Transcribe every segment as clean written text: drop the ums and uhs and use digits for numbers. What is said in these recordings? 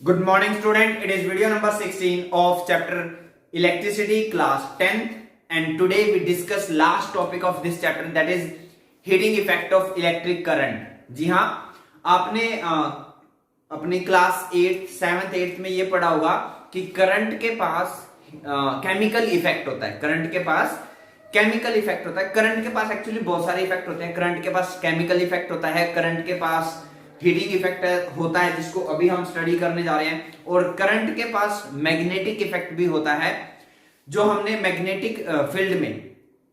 Good morning student, it is video number 16 of chapter electricity class 10th and today we discuss last topic of this chapter that is heating effect of electric current। जी हाँ, आपने अपनी class 8th 7th 8th में ये पढ़ा होगा कि current के पास chemical effect होता है। करंट के पास केमिकल इफेक्ट होता है। करंट के पास एक्चुअली बहुत सारे इफेक्ट होते हैं। करंट के पास केमिकल इफेक्ट होता है, करंट के पास हीटिंग इफेक्ट होता है जिसको अभी हम स्टडी करने जा रहे हैं, और करंट के पास मैग्नेटिक इफेक्ट भी होता है जो हमने मैग्नेटिक फील्ड में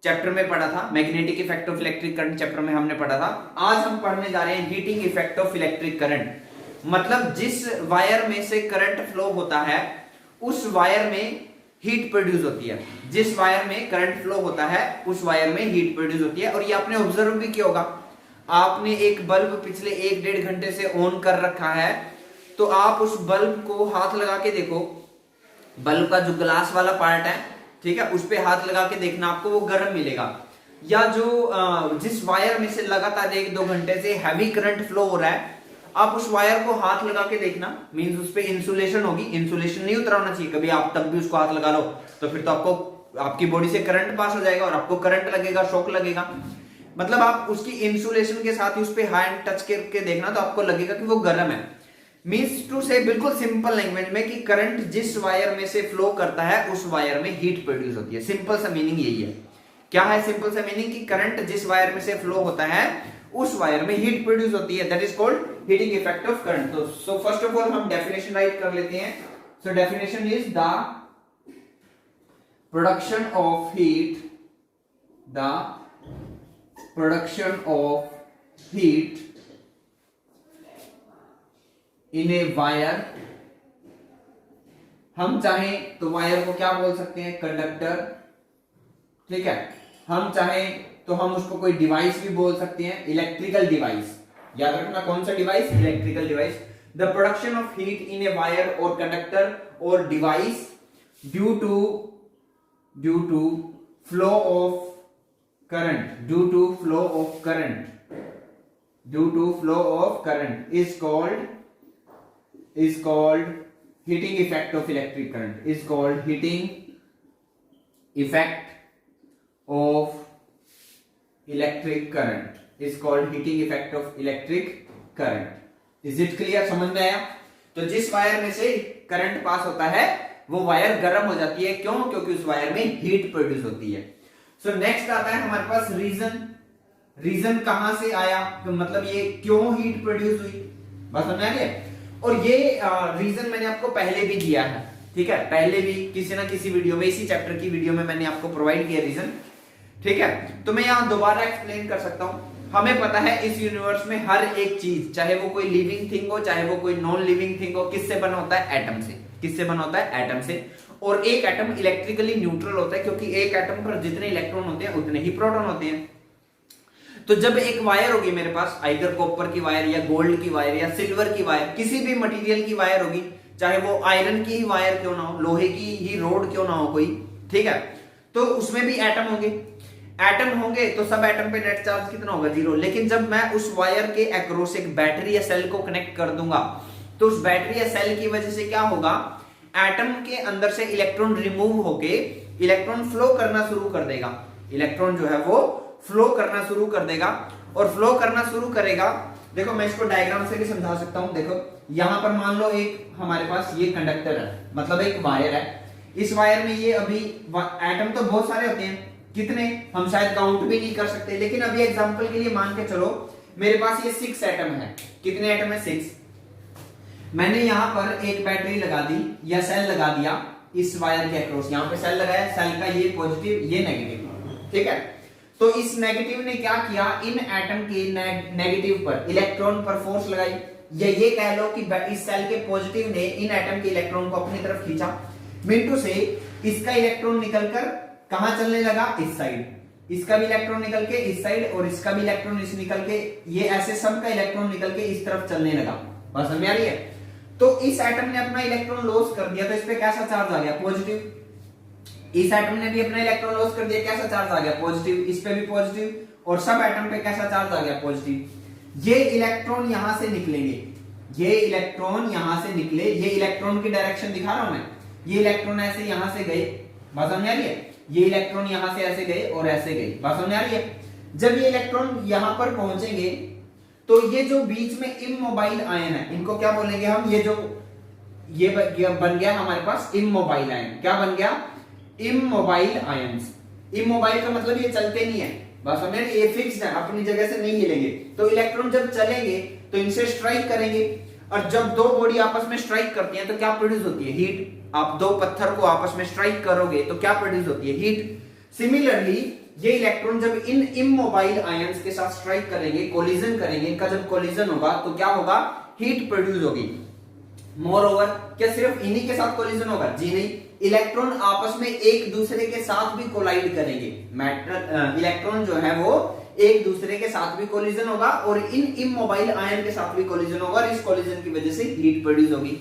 चैप्टर में पढ़ा था। Magnetic effect of electric current chapter में हमने पढ़ा था। आज हम पढ़ने जा रहे हैं heating effect of electric current. मतलब जिस वायर में से करंट फ्लो होता है उस वायर में हीट प्रोड्यूस होती है। जिस वायर में करंट फ्लो होता है उस वायर में हीट प्रोड्यूस होती है। और ये आपने ऑब्जर्व भी किया होगा, आपने एक बल्ब पिछले 1-1.5 घंटे से ऑन कर रखा है, तो आप उस बल्ब को हाथ लगा के देखो, बल्ब का जो ग्लास वाला पार्ट है, ठीक है, उस पे हाथ लगा के देखना, आपको वो गर्म मिलेगा। या जो जिस वायर में से लगातार 1-2 घंटे से हैवी करंट फ्लो हो रहा है, आप उस वायर को हाथ लगा के देखना, मींस उस पे इंसुलेशन होगी। इंसुलेशन नहीं उतरा होना चाहिए कभी, आप तब भी उसको हाथ लगा लो तो फिर तो आपको आपकी बॉडी से करंट पास हो जाएगा और आपको करंट लगेगा, शॉक लगेगा। मतलब आप उसकी इंसुलेशन के साथ ही उस पे हैंड टच करके देखना तो आपको लगेगा कि वो गर्म है। मींस टू से बिल्कुल सिंपल लैंग्वेज में कि करंट जिस वायर में से फ्लो करता है उस वायर में हीट प्रोड्यूस होती है। सिंपल सा मीनिंग यही है। क्या है सिंपल सा मीनिंग? कि करंट जिस वायर में से फ्लो होता है उस वायर में हीट प्रोड्यूस होती है। That is called heating effect of current. तो सो फर्स्ट ऑफ ऑल हम डेफिनेशन राइट कर लेते हैं। So definition is the production of heat, the production of heat in a wire। हम चाहें तो वायर को क्या बोल सकते हैं? कंडक्टर, ठीक है। हम चाहें तो हम उसको कोई डिवाइस भी बोल सकते हैं, इलेक्ट्रिकल डिवाइस। याद रखना कौन सा device? Electrical device. The production of heat in a wire और कंडक्टर और device due to flow of current, due to flow of current is called heating effect of electric current, is called heating effect of electric current, is called heating effect of electric current। is it clear? समझ में आया? तो जिस wire में से current pass होता है वो वायर गर्म हो जाती है। क्यों? क्योंकि उस वायर में हीट प्रोड्यूस होती है। सो नेक्स्ट आता है हमारे पास रीजन। रीजन कहां से आया? तो मतलब ये क्यों हीट प्रोड्यूस हुई, बात समझ आ रही है? और ये रीजन मैंने आपको पहले भी दिया है, ठीक है, पहले भी किसी ना किसी वीडियो में, इसी चैप्टर की वीडियो में मैंने आपको प्रोवाइड किया रीजन, ठीक है। तो मैं यहां दोबारा एक्सप्लेन कर सकता हूं। हमें पता है इस यूनिवर्स में हर एक चीज, चाहे वो कोई लिविंग थिंग हो चाहे वो कोई नॉन लिविंग थिंग हो, किससे बना होता है? एटम से। किससे बना होता है? एटम से। और एक एटम इलेक्ट्रिकली न्यूट्रल होता है क्योंकि एक एटम पर जितने इलेक्ट्रॉन होते हैं उतने ही प्रोटॉन होते हैं। तो जब एक वायर होगी मेरे पास, आइदर कॉपर की वायर या गोल्ड की वायर या सिल्वर की वायर, किसी भी मटेरियल की वायर होगी, चाहे वो आयरन की ही वायर क्यों ना हो, लोहे की ही रोड क्यों ना हो कोई, ठीक है, तो उसमें भी एटम होंगे। एटम होंगे तो सब एटम पे नेट चार्ज कितना होगा? 0। लेकिन जब मैं उस वायर के अक्रॉस एक बैटरी या सेल को कनेक्ट कर दूंगा तो उस बैटरी या सेल की वजह से क्या होगा? एटम के अंदर से इलेक्ट्रॉन रिमूव होके इलेक्ट्रॉन फ्लो करना शुरू कर देगा। इलेक्ट्रॉन जो है वो फ्लो करना शुरू कर देगा, और फ्लो करना शुरू करेगा। देखो मैं इसको डायग्राम से भी समझा सकता हूं। देखो यहां पर मान लो एक हमारे पास ये कंडक्टर है, मतलब एक वायर है। इस वायर में ये अभी एटम तो बहुत सारे होते हैं, कितने हम शायद काउंट भी नहीं कर सकते, लेकिन अभी एग्जांपल के लिए मान के चलो मेरे पास ये 6 एटम है। कितने एटम है? 6। मैंने यहां पर एक बैटरी लगा दी या सेल लगा दिया इस वायर के अक्रॉस। यहां पे सेल लगाया, सेल का ये पॉजिटिव ये नेगेटिव, ठीक है। तो इस नेगेटिव ने क्या किया? इन एटम के नेगेटिव पर इलेक्ट्रॉन पर फोर्स लगाई, या ये कह लो कि इस सेल के पॉजिटिव ने इन एटम के इलेक्ट्रॉन को अपनी तरफ खींचा। मिनटू से इसका इलेक्ट्रॉन निकलकर कहां चलने लगा? इस साइड। इसका भी इलेक्ट्रॉन निकल के इस साइड और इसका भी इलेक्ट्रॉन इस निकल के, ये ऐसे सबका इलेक्ट्रॉन निकल के इस तरफ चलने लगा। बात समझ आ रही है? तो इस एटम ने अपना इलेक्ट्रॉन लॉस कर दिया, तो इस पे कैसा चार्ज आ गया? पॉजिटिव। इस एटम ने भी अपना इलेक्ट्रॉन लॉस कर दिया, कैसा चार्ज आ गया? पॉजिटिव। इस पे भी पॉजिटिव, और सब एटम पे कैसा चार्ज आ गया? पॉजिटिव। ये इलेक्ट्रॉन यहां से निकलेंगे, ये इलेक्ट्रॉन यहां से निकले, ये इलेक्ट्रॉन की डायरेक्शन दिखा रहा हूं मैं, ये इलेक्ट्रॉन ऐसे यहां से गए, बात समझ आ रही है, ये इलेक्ट्रॉन यहां से ऐसे गए और ऐसे गए, बात समझ आ रही है। जब ये इलेक्ट्रॉन यहां पर पहुंचेंगे तो ये जो बीच में इमोबाइल आयन है, इनको क्या बोलेंगे हम, ये जो ये बन गया हमारे पास इमोबाइल आयन, क्या बन गया, इमोबाइल आयंस। इमोबाइल का मतलब ये चलते नहीं है, बस समझ, ये फिक्स्ड है, अपनी जगह से नहीं हिलेंगे। तो इलेक्ट्रॉन जब चलेंगे तो इनसे स्ट्राइक करेंगे, और जब दो बॉडी आपस में स्ट्राइक करती हैं तो क्या प्रोड्यूस होती है, हीट। आप दो पत्थर को आपस में स्ट्राइक करोगे तो क्या प्रोड्यूस होती है, हीट। सिमिलरली ये इलेक्ट्रॉन जब इन इमोबाइल आयंस के साथ स्ट्राइक करेंगे, कोलिजन करेंगे, इनका जब कोलिजन होगा तो क्या होगा, हीट प्रोड्यूस होगी। मोर ओवर, क्या सिर्फ इन्हीं के साथ कोलिजन होगा, जी नहीं, इलेक्ट्रॉन आपस में एक दूसरे के साथ भी कोलाइड करेंगे। मैटर इलेक्ट्रॉन जो है वो एक दूसरे के साथ भी कोलिजन होगा और इन इमोबाइल आयन के साथ भी कोलिजन होगा, और इस कोलिजन की वजह से हीट प्रोड्यूस होगी।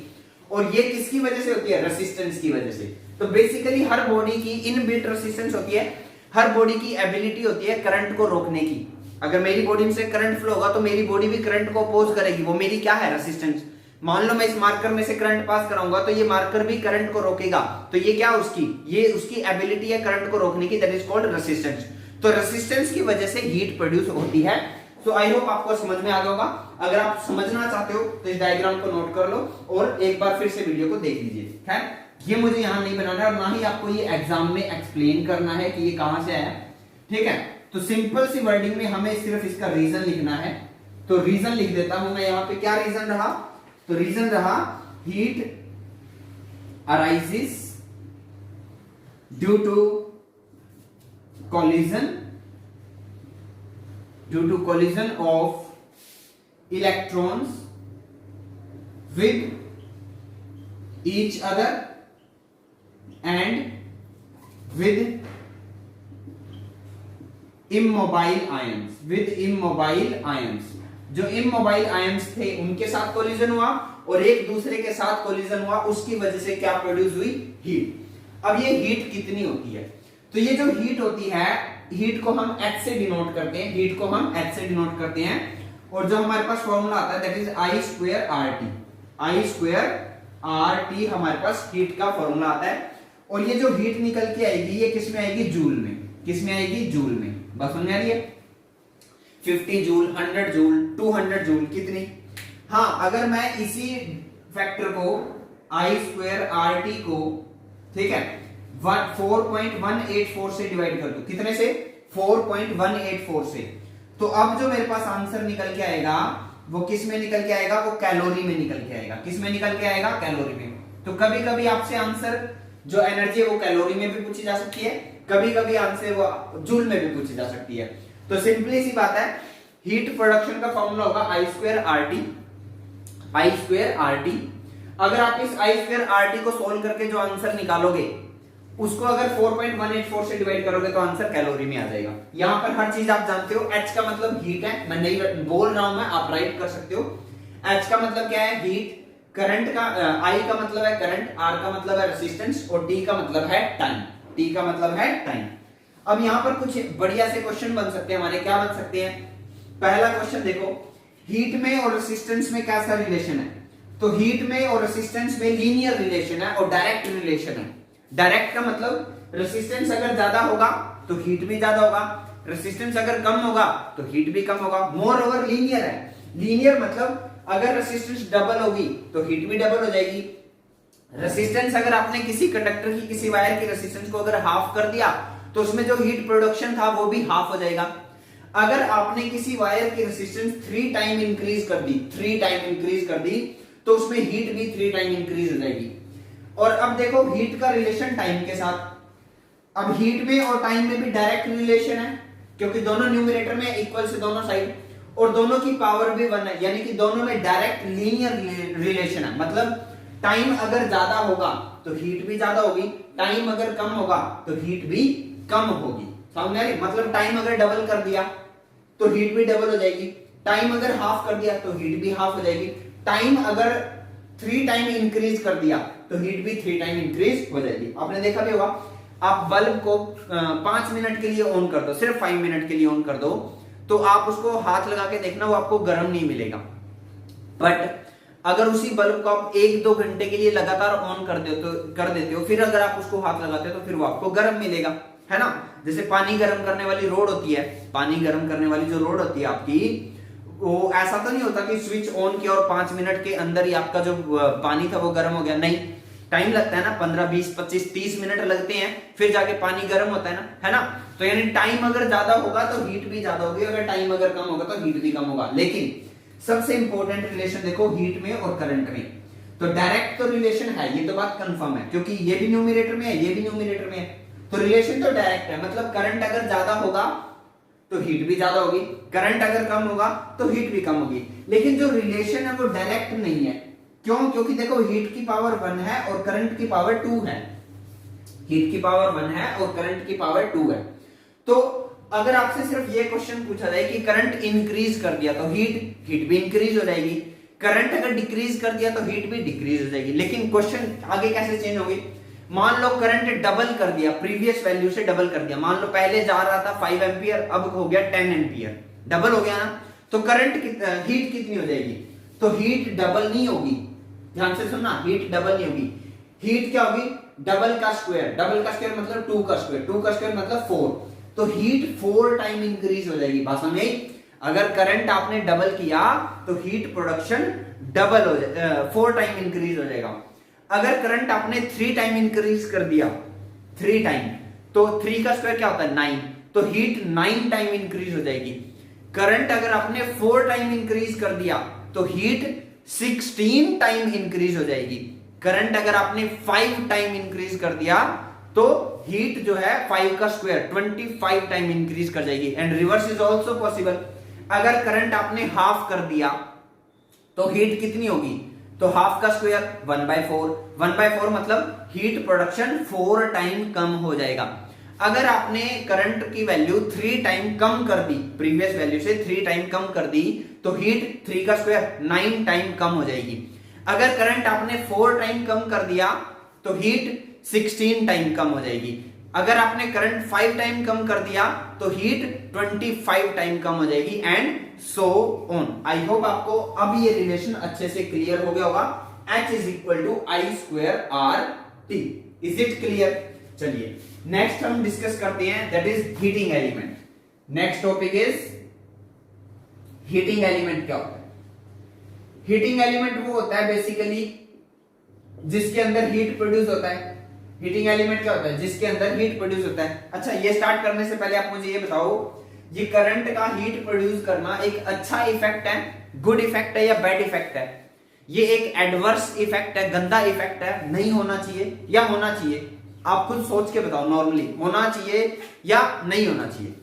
और ये किसकी वजह से होती है, रेसिस्टेंस की वजह से। तो बेसिकली हर बॉडी की इनबिल्ट रेसिस्टेंस होती है, हर बॉडी की एबिलिटी होती है करंट को रोकने की। अगर मेरी बॉडी से करंट फ्लो होगा तो मेरी बॉडी भी करंट को अपोज करेगी, वो मेरी क्या है, रेसिस्टेंस। मान लो मैं इस मार्कर में से करंट पास कराऊंगा तो ये मार्कर भी करंट को रोकेगा, तो ये क्या उसकी, ये उसकी एबिलिटी है करंट को रोकने की, दैट इज कॉल्ड रेसिस्टेंस। तो रेसिस्टेंस की वजह से हीट प्रोड्यूस होती है। सो आई होप आपको समझ में आ गया होगा। अगर आप समझना चाहते हो तो इस डायग्राम को नोट कर लो और एक बार फिर से वीडियो को देख लीजिए। खैर, ये मुझे यहां नहीं बनाना है और ना ही आपको ये एग्जाम में एक्सप्लेन करना है कि ये कहां से आया, ठीक है। तो सिंपल सी वर्डिंग में हमें सिर्फ इसका रीजन लिखना है। तो रीजन लिख देता हूं मैं यहां पे, क्या रीजन रहा, तो रीजन रहा heat arises due to collision of electrons with each other and with immobile ions, जो इमोबाइल आयंस थे उनके साथ कोलिजन हुआ और एक दूसरे के साथ कोलिजन हुआ, उसकी वजह से क्या प्रोड्यूस हुई, हीट। अब ये हीट कितनी होती है, तो ये जो हीट होती है, हीट को हम H से डिनोट करते हैं, हीट को हम H से डिनोट करते हैं, और जो हमारे पास फॉर्मूला आता है that is I square RT। I square RT हमारे पास हीट का फॉर्मूला आता है। और ये जो हीट निकल के आएगी ये किस में आएगी, जूल में। किस में आएगी, जूल में। बस समझ आ रही है, 50 जूल, 100 जूल, 200 जूल, कितनी। हाँ, अगर मैं इसी फैक्टर को I स्क्वायर RT को, ठीक है, 4.184 से डिवाइड कर दो, कितने से, 4.184 से, तो अब जो मेरे पास आंसर निकल के आएगा वो किस में निकल के आएगा, वो कैलोरी में निकल के आएगा। किस में निकल के आएगा, कैलोरी में। तो कभी कभी आपसे आंसर जो एनर्जी है वो कैलोरी में भी पूछी जा सकती है, कभी कभी आंसर वो जूल में भी पूछी जा सकती है। तो सिंपली सी बात है, हीट प्रोडक्शन का फॉर्मूला होगा I square RT। I square RT, अगर आप इस I स्क्वायर RT को सोल्व करके जो आंसर निकालोगे उसको अगर 4.184 से डिवाइड करोगे तो आंसर कैलोरी में आ जाएगा। यहां पर हर चीज आप जानते हो, H का मतलब हीट है, मैं नहीं बोल रहा हूं मैं, आप राइट कर सकते हो। H का मतलब क्या है, हीट। करंट का I का मतलब है करंट, R का मतलब है रेजिस्टेंस और T का मतलब है टाइम। T का मतलब है टाइम। अब यहां पर कुछ बढ़िया से क्वेश्चन बन सकते हैं हमारे, क्या बन सकते हैं। पहला क्वेश्चन देखो, हीट में और रेजिस्टेंस में कैसा रिलेशन है, तो हीट में और रेजिस्टेंस में लीनियर रिलेशन है और डायरेक्ट रिलेशन है। डायरेक्ट का मतलब रेजिस्टेंस अगर ज्यादा होगा तो हीट भी ज्यादा होगा, रेजिस्टेंस अगर कम होगा तो हीट भी कम होगा। मोर ओवर लीनियर है, लीनियर मतलब अगर रेजिस्टेंस डबल होगी तो हीट भी डबल हो जाएगी। रेजिस्टेंस अगर आपने किसी कंडक्टर की, किसी वायर की रेजिस्टेंस को अगर हाफ कर दिया तो उसमें जो हीट प्रोडक्शन था वो भी हाफ हो जाएगा। अगर आपने किसी वायर की रेजिस्टेंस 3 टाइम इंक्रीज कर दी, 3 टाइम इंक्रीज कर दी, तो उसमें हीट भी 3 टाइम इंक्रीज हो जाएगी। और अब देखो हीट का रिलेशन टाइम के साथ, अब हीट में और टाइम में भी डायरेक्ट रिलेशन है क्योंकि दोनों न्यूमरेटर में इक्वल से दोनों साइड, और दोनों की पावर भी 1 है, यानी कि दोनों में डायरेक्ट लीनियर रिलेशन है। मतलब टाइम अगर ज्यादा होगा तो हीट भी ज्यादा होगी, टाइम अगर कम होगा तो हीट भी कम होगी। समझ आ रही, मतलब टाइम अगर डबल कर दिया तो हीट भी डबल हो जाएगी, टाइम अगर हाफ कर दिया तो हीट भी हाफ हो जाएगी, टाइम अगर 3 टाइम इंक्रीज कर दिया तो हीट भी 3 टाइम इंक्रीज हो जाएगी। आपने देखा भी होगा, आप बल्ब को 5 मिनट के लिए ऑन कर दो, सिर्फ 5 मिनट के लिए ऑन कर दो, तो आप उसको हाथ लगा के देखना, वो आपको गर्म नहीं मिलेगा। बट अगर उसी बल्ब को आप 1-2 घंटे के लिए लगातार ऑन कर देते हो, फिर अगर आप उसको हाथ लगाते हो तो फिर वो आपको गर्म मिलेगा, है ना। जैसे पानी गर्म करने वाली रोड होती है, पानी गर्म करने वाली जो रोड होती है आपकी, वो ऐसा तो नहीं होता कि स्विच ऑन किया और 5 मिनट के अंदर ही आपका जो पानी था वो गर्म हो गया, नहीं, टाइम लगता है ना, 15, 20, 25, 30 मिनट लगते हैं, फिर जाके पानी गर्म होता है ना, है ना। तो यानी टाइम अगर ज्यादा होगा तो हीट भी ज्यादा होगी, अगर टाइम अगर कम होगा तो हीट भी कम होगा। लेकिन सबसे इंपॉर्टेंट रिलेशन देखो हीट में और करंट में, तो डायरेक्ट तो रिलेशन है, ये तो बात कंफर्म है, क्योंकि ये भी न्यूमरेटर में है, ये भी न्यूमरेटर में है, तो रिलेशन तो डायरेक्ट है। मतलब करंट अगर ज्यादा होगा तो हीट भी ज्यादा होगी, करंट अगर कम होगा तो हीट भी कम होगी। लेकिन जो रिलेशन है वो डायरेक्ट नहीं है, क्यों? क्योंकि देखो हीट की पावर 1 है और करंट की पावर 2 है, हीट की पावर 1 है और करंट की पावर 2 है। तो अगर आपसे सिर्फ ये क्वेश्चन पूछा जाए कि करंट इंक्रीज कर दिया तो हीट भी इंक्रीज हो जाएगी, करंट अगर डिक्रीज कर दिया तो हीट भी डिक्रीज हो जाएगी। लेकिन क्वेश्चन आगे कैसे चेंज होगी? मान लो करंट डबल कर दिया, प्रीवियस वैल्यू से डबल कर दिया, मान लो पहले जा रहा था 5 एम्पियर, अब हो गया 10 एम्पियर, डबल हो गया ना, तो करंट हीट कितनी हो जाएगी? तो हीट डबल नहीं होगी, ध्यान से सुनना, हीट डबल नहीं होगी, हीट क्या होगी? डबल का स्क्वायर, डबल का स्क्वायर मतलब 2 का स्क्वायर, 2 का स्क्वायर मतलब 4, तो हीट 4 टाइम इंक्रीज हो जाएगी। बात समझ आई? अगर करंट आपने डबल किया तो हीट प्रोडक्शन डबल हो जाएगा, 4 टाइम इंक्रीज हो जाएगा। अगर करंट आपने 3 टाइम इंक्रीज कर दिया, 3 टाइम, तो 3 का स्क्वायर क्या होता है? 9, तो हीट 9 टाइम इंक्रीज हो जाएगी। करंट अगर आपने 4 टाइम इंक्रीज कर दिया तो हीट 16 टाइम इंक्रीज हो जाएगी। करंट अगर आपने 5 टाइम इंक्रीज कर दिया तो हीट जो है 5 का स्क्वायर 25 टाइम इंक्रीज कर जाएगी। And reverse is also possible, अगर करंट आपने हाफ कर दिया तो हीट कितनी होगी? तो हाफ का स्क्वायर 1/4, 1/4 मतलब हीट प्रोडक्शन 4 टाइम कम हो जाएगा। अगर आपने करंट की वैल्यू 3 टाइम कम कर दी, प्रीवियस वैल्यू से 3 टाइम कम कर दी, तो हीट 3 का स्क्वायर 9 टाइम कम हो जाएगी। अगर करंट आपने 4 टाइम कम कर दिया तो हीट 16 टाइम कम हो जाएगी। अगर आपने करंट 5 टाइम कम कर दिया तो हीट 25 टाइम कम हो जाएगी, and so on. I hope आपको अब ये रिलेशन अच्छे से क्लियर हो गया होगा। H is equal to I square R T. Is it clear? चलिए नेक्स्ट हम डिस्कस करते हैं, that is heating element. Next topic is heating element. क्या होता है हीटिंग एलिमेंट? वो होता है बेसिकली जिसके अंदर हीट प्रोड्यूस होता है। हीटिंग एलिमेंट क्या होता है? जिसके अंदर हीट प्रोड्यूस होता है। अच्छा, ये स्टार्ट करने से पहले आप मुझे ये बताओ, ये करंट का हीट प्रोड्यूस करना एक अच्छा इफेक्ट है, गुड इफेक्ट है या बैड इफेक्ट है? ये एक एडवर्स इफेक्ट है, गंदा इफेक्ट है, नहीं होना चाहिए या होना चाहिए? आप खुद सोच के बताओ, नॉर्मली होना चाहिए या नहीं होना चाहिए?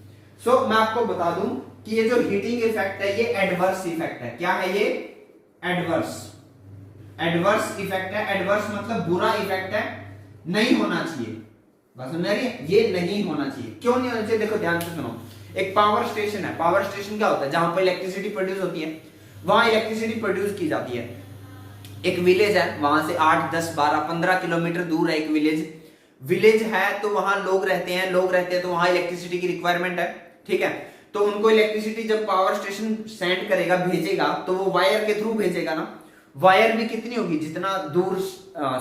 सो मैं आपको बता दूं कि ये जो हीटिंग इफेक्ट है ये एडवर्स इफेक्ट है। क्या है ये? एडवर्स इफेक्ट है। एडवर्स मतलब बुरा इफेक्ट है, नहीं होना चाहिए। बात समझ आ रही है? ये नहीं होना चाहिए। क्यों नहीं होना चाहिए? देखो ध्यान से सुनो। एक पावर स्टेशन है। पावर स्टेशन क्या होता है? जहां पर इलेक्ट्रिसिटी प्रोड्यूस होती है, वहां इलेक्ट्रिसिटी प्रोड्यूस की जाती है। एक विलेज है, वहां से 8, 10, 12, 15 किलोमीटर दूर है एक विलेज है, तो वहां लोग रहते हैं तो वहां इलेक्ट्रिसिटी की रिक्वायरमेंट है, ठीक है। तो उनको इलेक्ट्रिसिटी जब पावर स्टेशन सेंड करेगा, भेजेगा, तो वो वायर के थ्रू भेजेगा ना। वायर भी कितनी होगी? जितना दूर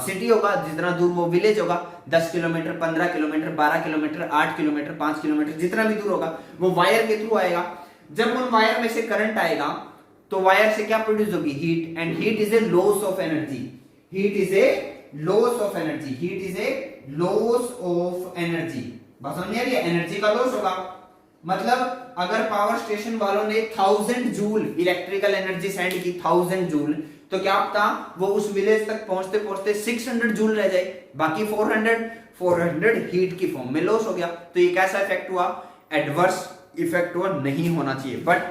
सिटी होगा, जितना दूर वो विलेज होगा, 10 kilometre, 15 kilometre, 12 kilometre, 8 kilometre, 5 kilometre, जितना भी दूर होगा वो वायर के थ्रू आएगा। जब उन वायर में से करंट आएगा तो वायर से क्या प्रोड्यूस होगी? Heat. And heat is a loss of energy. Heat is a loss of energy. Heat is a loss of energy. बात समझ आ रही है? एनर्जी का लॉस होगा। मतलब अगर पावर स्टेशन वालों ने 1000 जूल इलेक्ट्रिकल एनर्जी सेंड की, 1000 जूल, तो क्या पता वो उस विलेज तक पहुंचते पहुंचते 600 जूल रह जाए, बाकी 400 हीट की फॉर्म में लॉस हो गया। तो ये कैसा इफेक्ट हुआ? एडवर्स इफेक्ट हुआ, नहीं होना चाहिए। बट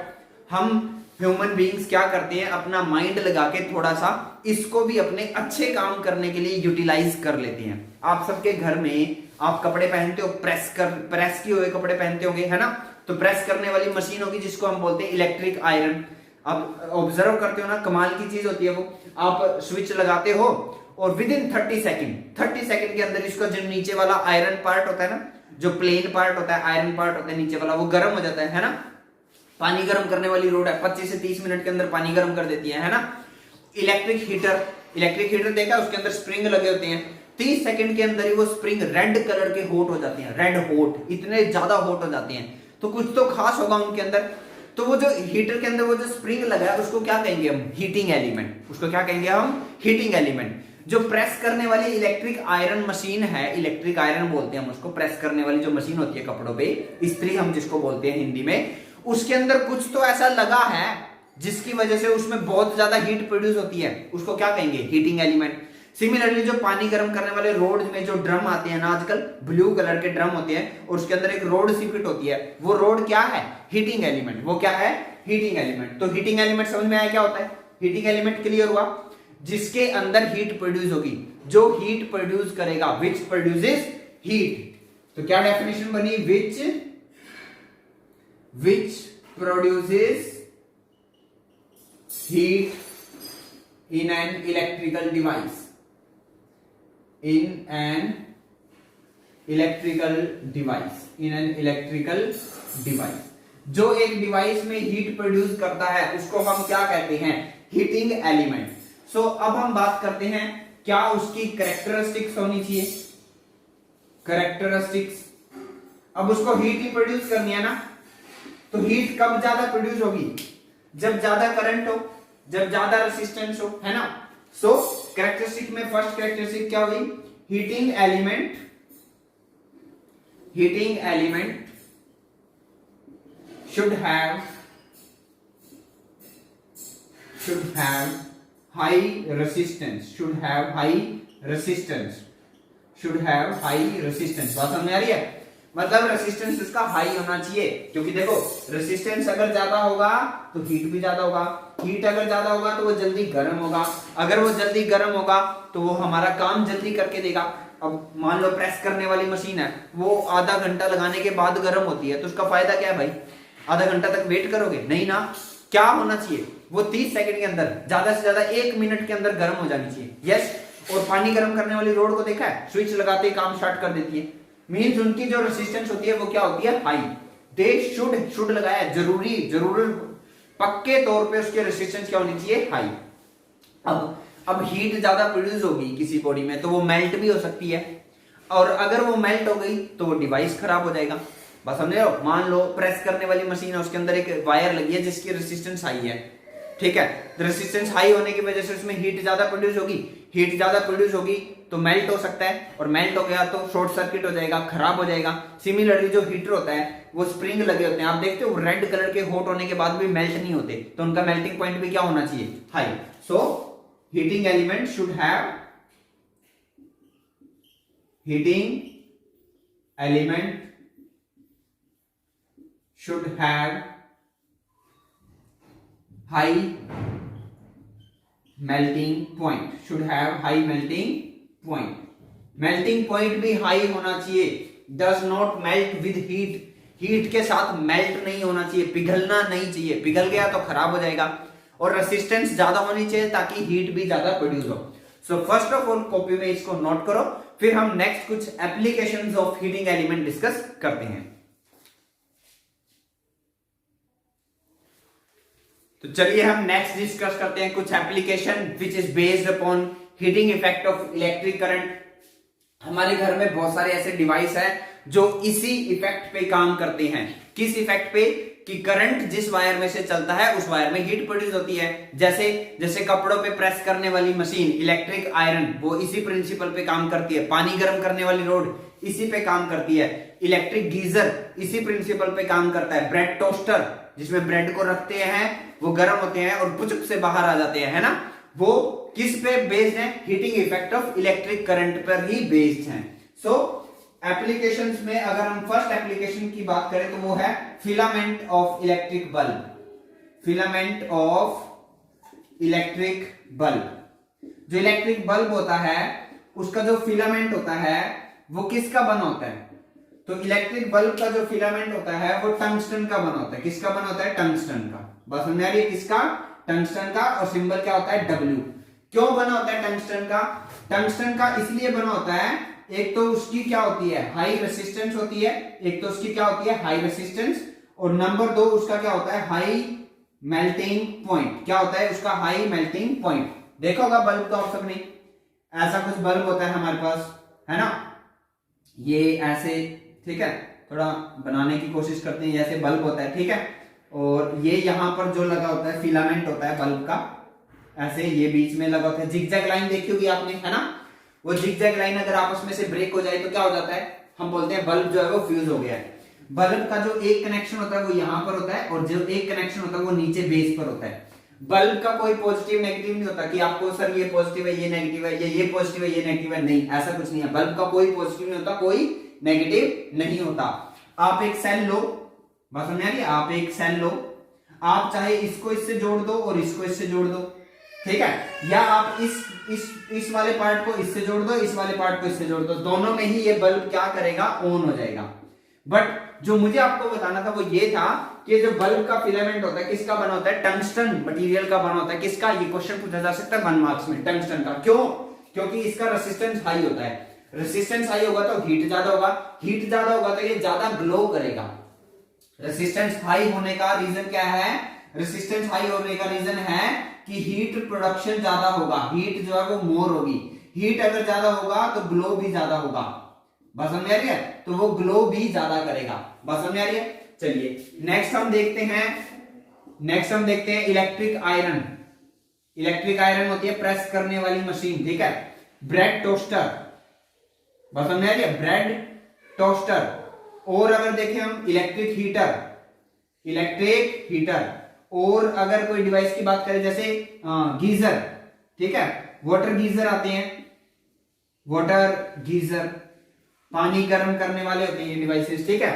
हम ह्यूमन बीइंग्स क्या करते हैं? अपना माइंड लगा के थोड़ा सा इसको भी अपने अच्छे काम करने के लिए यूटिलाइज कर लेते हैं। आप सबके घर में आप कपड़े पहनते हो, प्रेस किए हुए कपड़े पहनते होंगे, है ना। तो प्रेस करने वाली मशीन होगी जिसको हम बोलते हैं इलेक्ट्रिक आयरन। आप ऑब्जर्व करते हो ना, कमाल की चीज होती है वो। आप स्विच लगाते हो और विद इन 30 सेकंड के अंदर इसका जो नीचे वाला आयरन पार्ट होता है ना, जो प्लेन पार्ट होता है, आयरन पार्ट होता है नीचे वाला, वो गर्म हो जाता है ना। पानी गर्म करने वाली रोड है, 25 से 30 मिनट के अंदर पानी गर्म कर देती है ना। इलेक्ट्रिक हीटर देखा, उसके अंदर स्प्रिंग लगे होते हैं, 30 सेकंड के अंदर ही वो स्प्रिंग रेड कलर के हॉट हो जाती हैं, रेड हॉट, इतने ज्यादा हॉट हो जाती हैं। तो कुछ तो खास होगा उनके अंदर। तो वो जो हीटर के अंदर वो जो स्प्रिंग लगा है उसको क्या कहेंगे हम? Heating element. उसको क्या कहेंगे हम? Heating element. जो प्रेस करने वाली इलेक्ट्रिक आयरन मशीन है, इलेक्ट्रिक आयरन बोलते हैं हम उसको, प्रेस करने वाली जो मशीन होती है कपड़ों पे, इस्त्री हम जिसको बोलते हैं हिंदी में, उसके अंदर कुछ तो ऐसा लगा है जिसकी वजह से उसमें बहुत ज्यादा हीट प्रोड्यूस होती है, उसको क्या कहेंगे? Heating element. सिमिलरली जो पानी गर्म करने वाले रोड में जो ड्रम आते हैं ना आजकल, ब्लू कलर के ड्रम होते हैं और उसके अंदर एक रोड सी फिट होती है, वो रोड क्या है? Heating element. वो क्या है? Heating element. तो हीटिंग एलिमेंट समझ में आया क्या होता है? हीटिंग एलिमेंट क्लियर हुआ? जिसके अंदर हीट प्रोड्यूस होगी, जो हीट प्रोड्यूस करेगा, विच प्रोड्यूसेस हीट। तो क्या डेफिनेशन बनी? Which produces heat in an electrical device, in an electrical device. जो एक डिवाइस में हीट प्रोड्यूस करता है उसको हम क्या कहते हैं? Heating element. सो अब हम बात करते हैं क्या उसकी कैरेक्टरिस्टिक्स होनी चाहिए? कैरेक्टरिस्टिक्स। अब उसको हीट ही प्रोड्यूस करनी है ना, तो हीट कब ज्यादा प्रोड्यूस होगी? जब ज्यादा करंट हो, जब ज्यादा रेसिस्टेंस हो, है ना। सो कैरेक्टरिस्टिक में फर्स्ट कैरेक्टरिस्टिक क्या हुई? Heating element should have high resistance, बात समझ आ रही है? मतलब रेसिस्टेंस इसका हाई होना चाहिए, क्योंकि देखो रेसिस्टेंस अगर ज्यादा होगा तो हीट भी ज्यादा होगा, हीट अगर ज्यादा होगा तो वो जल्दी गर्म होगा, अगर वो जल्दी गर्म होगा तो वो हमारा काम जल्दी करके देगा। अब मान लो प्रेस करने वाली मशीन है, वो आधा घंटा लगाने के बाद गर्म होती है, तो उसका फायदा क्या है भाई? आधा घंटा तक वेट करोगे? नहीं ना। क्या होना चाहिए? वो 30 सेकंड के अंदर, ज्यादा से ज्यादा 1 मिनट के अंदर गर्म हो जानी चाहिए। यस। और पानी गर्म करने वाली रोड को देखा है, स्विच लगाते ही काम स्टार्ट कर देती है। मींस उनकी जो रेसिस्टेंस होती है वो क्या होती है? हाई। दे शुड लगाया है, जरूर पक्के तौर पे उसकी रेसिस्टेंस क्या होनी चाहिए? हाई। अब हीट ज्यादा प्रोड्यूस होगी किसी बॉडी में तो वो मेल्ट भी हो सकती है, और अगर वो मेल्ट हो गई तो वो डिवाइस खराब हो जाएगा। बस समझ रहे हो? मान लो प्रेस करने वाली मशीन है, उसके अंदर एक वायर लगी है जिसकी रेसिस्टेंस हाई है, ठीक है। रेसिस्टेंस हाई होने की वजह से उसमें हीट ज्यादा प्रोड्यूस होगी, तो मेल्ट हो सकता है, और मेल्ट हो गया तो शॉर्ट सर्किट हो जाएगा, खराब हो जाएगा। सिमिलरली जो हीटर होता है वो स्प्रिंग लगे होते हैं, आप देखते हो रेड कलर के हॉट होने के बाद भी मेल्ट नहीं होते, तो उनका मेल्टिंग पॉइंट भी क्या होना चाहिए? High. So heating element should have high melting point, melting point भी हाई होना चाहिए। Does not melt with heat के साथ मेल्ट नहीं होना चाहिए, पिघलना नहीं चाहिए, पिघल गया तो खराब हो जाएगा। और रेसिस्टेंस ज्यादा होनी चाहिए ताकि हीट भी ज्यादा प्रोड्यूस हो। So first of all copy में इसको नोट करो, फिर हम नेक्स्ट कुछ applications of heating element discuss करते हैं। तो चलिए हम नेक्स्ट डिस्कस करते हैं कुछ application which is based upon heating effect of electric current. हमारे घर में बहुत सारे ऐसे डिवाइस हैं जो इसी इफेक्ट पे काम करते हैं। किस इफेक्ट पे? कि करंट जिस वायर में से चलता है उस वायर में हीट प्रोड्यूस होती है। जैसे कपड़ों पे प्रेस करने वाली मशीन इलेक्ट्रिक आयरन, वो इसी प्रिंसिपल पे काम करती है। पानी गर्म करने वाली रोड इसी पे काम करती है। इलेक्ट्रिक गीजर इसी प्रिंसिपल पे काम करता है। ब्रेड टोस्टर जिसमें ब्रेड को रखते हैं, वो गर्म होते हैं और पुचक से बाहर आ जाते हैं, है ना। वो किस पे बेस्ड है? Heating effect of electric current पर ही बेस्ड है। सो एप्लीकेशंस में अगर हम फर्स्ट एप्लीकेशन की बात करें तो वो है फिलामेंट ऑफ इलेक्ट्रिक बल्ब। जो इलेक्ट्रिक बल्ब होता है उसका जो फिलामेंट होता है वो किसका बना होता है? तो इलेक्ट्रिक बल्ब का जो फिलामेंट होता है वो टंगस्टन का बना होता है। किसका बना होता है? टंगस्टन का। बस समझ आ रही है? किसका? टंगस्टन का। और सिंबल क्या होता है? W। क्यों बना होता है टंगस्टन का? टंगस्टन का इसलिए बना होता है, एक तो उसकी क्या होती है? हाई रेसिस्टेंस होती है। एक तो उसकी क्या होती है? High resistance. और नंबर 2 उसका क्या होता है? High melting point. क्या होता है उसका? High melting point. देखा होगा बल्ब तो आप सबने, ऐसा कुछ बल्ब होता है हमारे पास, है ना, ये ऐसे, ठीक है, थोड़ा बनाने की कोशिश करते हैं, जैसे बल्ब होता है, ठीक है, और ये यहाँ पर जो लगा होता है फिलामेंट होता है बल्ब का, ऐसे ये बीच में लगा होता है, जिगजैग लाइन देखी होगी आपने, है ना, वो जिगजैग लाइन अगर आपस में से ब्रेक हो जाए तो क्या हो जाता है, हम बोलते हैं बल्ब जो है वो फ्यूज हो गया है। बल्ब का जो एक कनेक्शन होता है वो यहाँ पर होता है, और जो एक कनेक्शन होता है वो नीचे बेस पर होता है। बल्ब का कोई पॉजिटिव नेगेटिव नहीं होता कि आपको सर ये पॉजिटिव है ये नेगेटिव है, ये पॉजिटिव है ये नेगेटिव है, नहीं, ऐसा कुछ नहीं है। बल्ब का कोई पॉजिटिव नहीं होता, कोई नेगेटिव नहीं होता। आप एक सेल लो, बात समझ आ रही है, आप एक सेल लो, आप चाहे इसको इससे जोड़ दो और इसको इससे जोड़ दो, ठीक है, या आप इस वाले पार्ट को इससे जोड़ दो, इस वाले पार्ट को इससे जोड़ दो, दोनों में ही ये बल्ब क्या करेगा, ऑन हो जाएगा। बट जो मुझे आपको बताना था वो ये था कि जो बल्ब का फिलामेंट होता है किसका बना होता है, टंगस्टन मटेरियल का बना होता है। किसका, ये क्वेश्चन पूछा जा सकता है 1 मार्क्स में, टंगस्टन का। क्यों? क्योंकि इसका रेसिस्टेंस हाई होता है, रेसिस्टेंस हाई होगा तो हीट ज्यादा होगा, हीट ज्यादा होगा तो ये ज्यादा ग्लो करेगा। रेसिस्टेंस हाई होने का रीजन क्या है, रेसिस्टेंस हाई होने का रीजन है कि हीट प्रोडक्शन ज्यादा होगा, हीट जो है वो मोर होगी, हीट अगर ज्यादा होगा तो ग्लो भी ज्यादा होगा, बात समझ आ रही है, तो वो ग्लो भी ज्यादा करेगा, बात समझ आ रही है। चलिए नेक्स्ट हम देखते हैं इलेक्ट्रिक आयरन। इलेक्ट्रिक आयरन होती है प्रेस करने वाली मशीन, ठीक है, ब्रेड टोस्टर, बात समझ आ रही है, ब्रेड टोस्टर। और अगर देखें हम इलेक्ट्रिक हीटर, और अगर कोई डिवाइस की बात करें जैसे गीजर, ठीक है, वाटर गीजर आते हैं, वाटर गीजर पानी गर्म करने वाले होते हैं ये डिवाइसेस, ठीक है,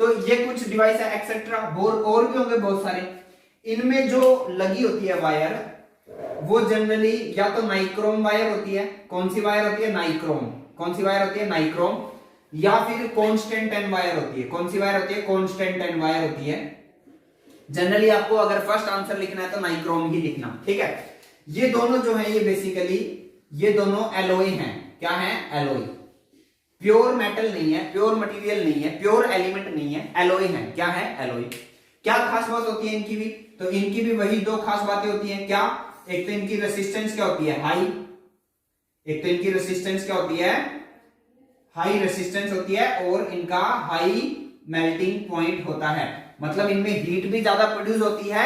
तो ये कुछ डिवाइस है एक्सेट्रा, और भी होंगे बहुत सारे। इनमें जो लगी होती है वायर, वो जनरली या तो नाइक्रोम वायर होती है, कौन सी वायर होती है, नाइक्रोम, कौन सी वायर होती है, नाइक्रोम, या फिर कांस्टेंट एन वायर होती है, कौन सी वायर होती है, कांस्टेंट एन वायर होती है। जनरली आपको अगर फर्स्ट आंसर लिखना है तो नाइक्रोम ही लिखना, ठीक है। ये दोनों जो है ये बेसिकली ये दोनों एलॉय हैं, क्या है, एलॉय, प्योर मेटल नहीं है, प्योर मटेरियल नहीं है, प्योर एलिमेंट नहीं है, एलॉय है, क्या है, एलॉय। क्या खास बात होती है इनकी भी, तो इनकी भी वही 2 खास बातें होती हैं, क्या, एक तो इनकी रेसिस्टेंस क्या होती है, हाई, एक तो इनकी रेसिस्टेंस क्या होती है, हाई रेसिस्टेंस होती है, और इनका हाई मेल्टिंग पॉइंट होता है, मतलब इनमें हीट भी ज्यादा प्रोड्यूस होती है,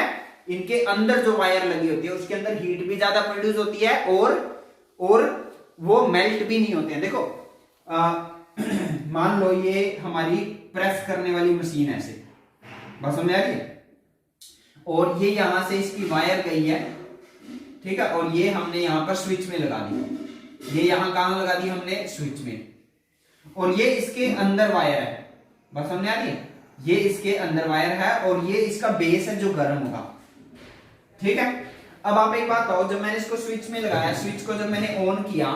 इनके अंदर जो वायर लगी होती है उसके अंदर हीट भी ज्यादा प्रोड्यूस होती है, और वो मेल्ट भी नहीं होते हैं। देखो मान लो ये हमारी प्रेस करने वाली मशीन है, ऐसे, बस समझ आ रही है, और ये यहां से इसकी वायर गई है, ठीक है, और ये हमने यहां पर स्विच में लगा दी, ये यहां कहां लगा दी हमने, स्विच में, और ये इसके अंदर वायर है, बस समझ आ रही है, ये इसके अंदर वायर है, और ये इसका बेस है जो गर्म होगा, ठीक है। अब आप एक बात बताओ, जब मैंने इसको स्विच में लगाया, स्विच को जब मैंने ऑन किया,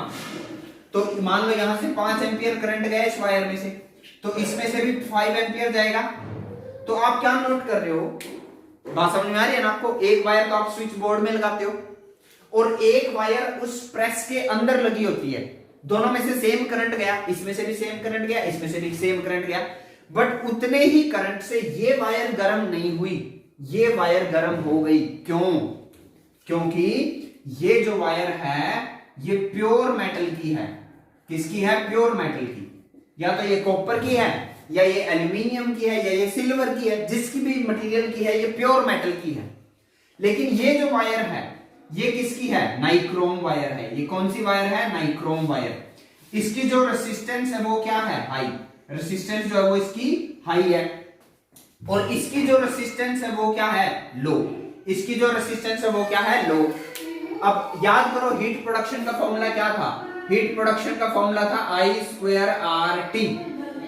तो मान लो यहां से 5 एम्पियर करंट गया इस वायर में से, तो इसमें से भी 5 एम्पियर जाएगा। तो आप क्या नोट कर रहे हो, बात समझ में आ रही है ना आपको, एक वायर तो आप स्विच बोर्ड में लगाते हो, और एक वायर उस प्रेस के अंदर लगी होती है, दोनों में से सेम करंट गया, इसमें से भी सेम करंट गया, इसमें से भी सेम करंट गया, बट उतने ही करंट से ये वायर गर्म नहीं हुई, ये वायर गर्म हो गई। क्यों? क्योंकि ये जो वायर है ये प्योर मेटल की है, किसकी है, प्योर मेटल की, या तो ये कॉपर की है, या ये एल्यूमिनियम की है, या ये सिल्वर की है, जिसकी भी मटेरियल की है, ये प्योर मेटल की है। लेकिन ये जो वायर है ये किसकी है, नाइक्रोम वायर है। ये कौन सी वायर है, नाइक्रोम वायर। इसकी जो रेसिस्टेंस है वो क्या है, हाई, रेसिस्टेंस जो है वो इसकी हाई है, और इसकी जो रेसिस्टेंस है वो क्या है, लो, इसकी जो रेसिस्टेंस है वो क्या है, लो। अब याद करो हीट प्रोडक्शन का फॉर्मूला क्या था, हीट प्रोडक्शन का फॉर्मूला था I²RT।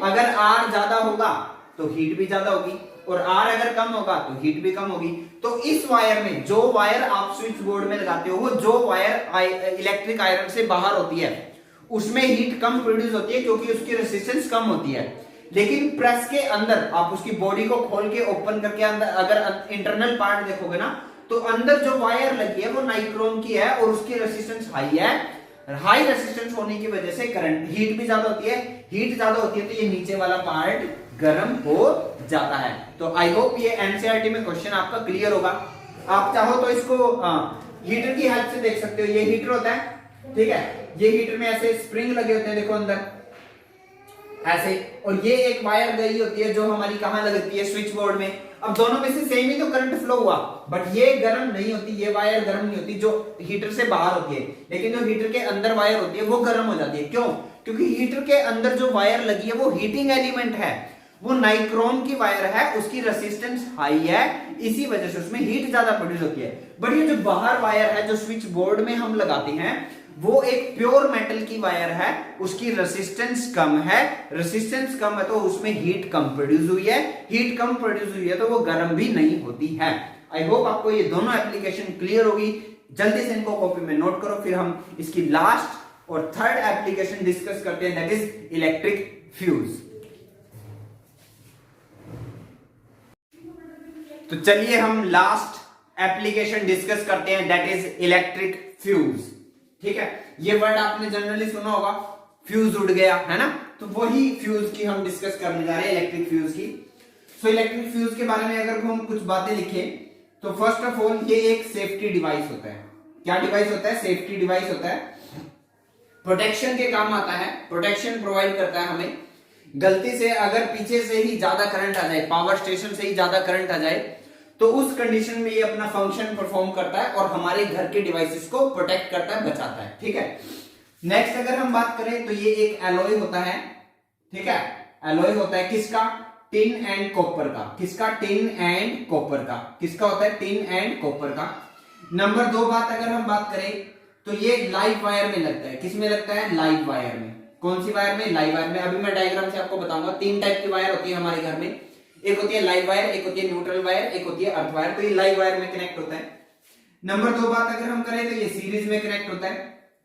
अगर R ज्यादा होगा तो हीट भी ज्यादा होगी, और R अगर कम होगा तो हीट भी कम होगी। तो इस वायर में, जो वायर आप स्विच बोर्ड में लगाते हो, वो जो वायर इलेक्ट्रिक आयरन से बाहर होती है उसमें हीट कम प्रोड्यूस होती है, क्योंकि उसकी रेसिस्टेंस कम होती है। लेकिन प्रेस के अंदर आप उसकी बॉडी को खोल के ओपन करके अंदर अगर इंटरनल पार्ट देखोगे ना, तो अंदर जो वायर लगी है वो नाइक्रोम की है, और उसकी रेसिस्टेंस हाई है। हाई रेसिस्टेंस होने की वजह से करंट, हीट भी ज्यादा होती है, हीट ज्यादा होती है तो ये नीचे वाला पार्ट गर्म हो जाता है। तो आई होप ये एनसीईआरटी में क्वेश्चन आपका क्लियर होगा। आप चाहो तो इसको हीटर की हेल्प से देख सकते हो, ये हीटर होता है, ठीक है, ये हीटर में ऐसे स्प्रिंग लगे होते हैं, देखो अंदर ऐसे, और ये एक वायर गई होती है जो हमारी कहां लगती है, स्विच बोर्ड में। अब दोनों में से सेम ही तो करंट फ्लो हुआ, बट ये गर्म नहीं होती, ये वायर गर्म नहीं होती जो हीटर से बाहर होती है, लेकिन जो हीटर के अंदर वायर होती है वो गर्म हो जाती है। क्यों? क्योंकि हीटर के अंदर जो वायर लगी है वो हीटिंग एलिमेंट है, वो नाइक्रोम की वायर है, उसकी रेसिस्टेंस हाई है, इसी वजह से उसमें हीट ज्यादा प्रोड्यूस होती है। बट ये जो बाहर वायर है जो स्विच बोर्ड में हम लगाते हैं वो एक प्योर मेटल की वायर है, उसकी रेसिस्टेंस कम है, रेसिस्टेंस कम है तो उसमें हीट कम प्रोड्यूस हुई है, हीट कम प्रोड्यूस हुई है तो वो गर्म भी नहीं होती है। आई होप आपको ये दोनों एप्लीकेशन क्लियर होगी। जल्दी से इनको कॉपी में नोट करो, फिर हम इसकी लास्ट और थर्ड एप्लीकेशन डिस्कस करते हैं, दैट इज इलेक्ट्रिक फ्यूज। तो चलिए हम लास्ट एप्लीकेशन डिस्कस करते हैं, दैट इज इलेक्ट्रिक फ्यूज। ठीक है, ये वर्ड आपने जनरली सुना होगा, फ्यूज उड़ गया, है ना, तो वही फ्यूज की हम डिस्कस करने जा रहे हैं, इलेक्ट्रिक फ्यूज की। सो इलेक्ट्रिक फ्यूज के बारे में अगर हम कुछ बातें लिखें तो फर्स्ट ऑफ ऑल ये एक सेफ्टी डिवाइस होता है। क्या डिवाइस होता है? सेफ्टी डिवाइस होता है, प्रोटेक्शन के काम आता है, प्रोटेक्शन प्रोवाइड करता है हमें। गलती से अगर पीछे से ही ज्यादा करंट आ जाए, पावर स्टेशन से ही ज्यादा करंट आ जाए, तो उस कंडीशन में ये अपना फंक्शन परफॉर्म करता है और हमारे घर के डिवाइसेस को प्रोटेक्ट करता है, बचाता है। ठीक है, नेक्स्ट अगर हम बात करें तो ये एक एलॉय होता है। ठीक है, एलॉय होता है किसका? टिन एंड कॉपर का। किसका? टिन एंड कॉपर का। किसका होता है? टिन एंड कॉपर का। नंबर 2 बात अगर हम बात करें तो ये लाइव वायर में लगता है। किस में लगता है? लाइव वायर में। कौन सी वायर में? लाइव वायर में। अभी मैं डायग्राम से आपको बताऊंगा। 3 टाइप की वायर होती है हमारे घर में, एक होती है लाइव वायर, एक होती है न्यूट्रल वायर, एक होती है अर्थ वायर। तो ये लाइव वायर में कनेक्ट होता है। नंबर 2 बात अगर हम करें तो ये सीरीज में कनेक्ट होता है।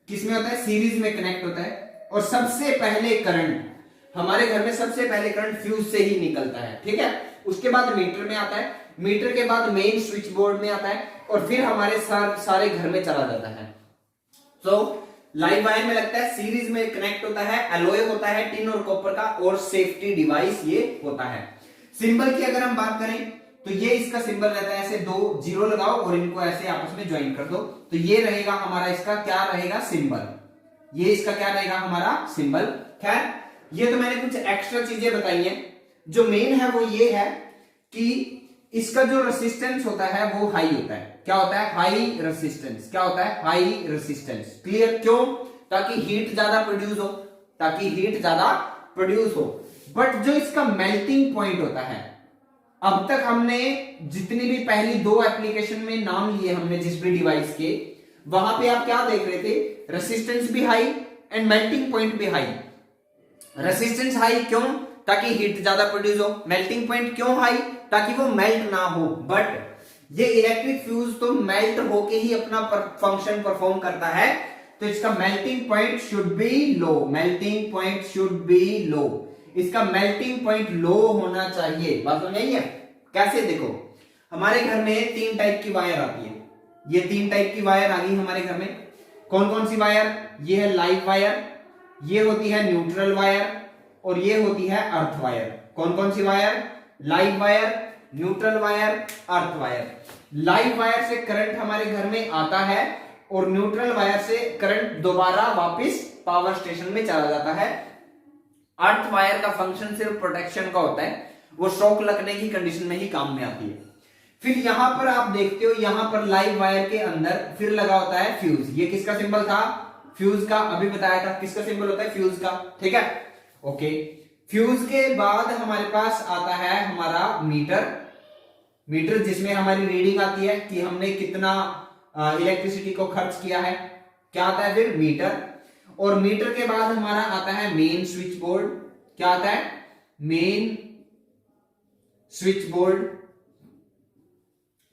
किस में होता है? सीरीज में कनेक्ट होता है। और सबसे पहले करंट हमारे घर में, सबसे पहले करंट फ्यूज से ही निकलता है। ठीक है, उसके बाद मीटर में आता है, मीटर के बाद मेन स्विच बोर्ड में आता है, और फिर हमारे सारे घर में चला जाता है। तो लाइव वायर में लगता है, सीरीज में कनेक्ट होता है, एलॉय होता है टिन और कॉपर का, और सेफ्टी डिवाइस ये होता है। सिंबल की अगर हम बात करें तो ये इसका सिंबल रहता है, ऐसे 2 जीरो लगाओ और इनको ऐसे आपस में ज्वाइन कर दो, तो ये रहेगा हमारा, इसका क्या रहेगा? सिंबल। ये इसका क्या रहेगा? हमारा सिंबल। खैर, ये तो मैंने कुछ एक्स्ट्रा चीजें बताई हैं। जो मेन है वो ये है कि इसका जो रेसिस्टेंस होता है वो हाई होता है। क्या होता है? High resistance. क्या होता है? High resistance. क्लियर? क्यों? ताकि हीट ज्यादा प्रोड्यूस हो, ताकि हीट ज्यादा प्रोड्यूस हो। बट जो इसका मेल्टिंग पॉइंट होता है, अब तक हमने जितनी भी पहली 2 एप्लीकेशन में नाम लिए हमने जिस भी डिवाइस के, वहां पे आप क्या देख रहे थे? रेसिस्टेंस भी हाई एंड मेल्टिंग पॉइंट भी हाई। रेसिस्टेंस हाई क्यों? ताकि हीट ज्यादा प्रोड्यूस हो। मेल्टिंग पॉइंट क्यों हाई? ताकि वो मेल्ट ना हो। बट ये इलेक्ट्रिक फ्यूज तो मेल्ट होके ही अपना फंक्शन परफॉर्म करता है, तो इसका melting point should be low. Melting point should be low. इसका मेल्टिंग पॉइंट लो होना चाहिए। बात समझ आई है? कैसे? देखो, हमारे घर में 3 टाइप की वायर आती है। ये 3 टाइप की वायर आ गई हमारे घर में। कौन कौन सी वायर? ये है लाइव वायर, ये होती है न्यूट्रल वायर, और ये होती है अर्थ वायर। कौन कौन सी wire? Live wire, neutral wire, earth wire. Live wire से करंट हमारे घर में आता है और न्यूट्रल वायर से करंट दोबारा वापस पावर स्टेशन में चला जाता है। अर्थ वायर का फंक्शन सिर्फ प्रोटेक्शन का होता है, वो शॉक लगने की कंडीशन में ही काम में आती है। फिर यहां पर आप देखते हो, यहां पर लाइव वायर के अंदर फिर लगा होता है फ्यूज। ये किसका सिंबल था? फ्यूज का। अभी बताया था किसका सिंबल होता है? फ्यूज का। ठीक है, ओके। फ्यूज के बाद हमारे पास आता है हमारा मीटर। मीटर जिसमें हमारी रीडिंग आती है कि हमने कितना इलेक्ट्रिसिटी को खर्च किया है। क्या आता है फिर? मीटर। और मीटर के बाद हमारा आता है मेन स्विच बोर्ड। क्या आता है? Main switch board.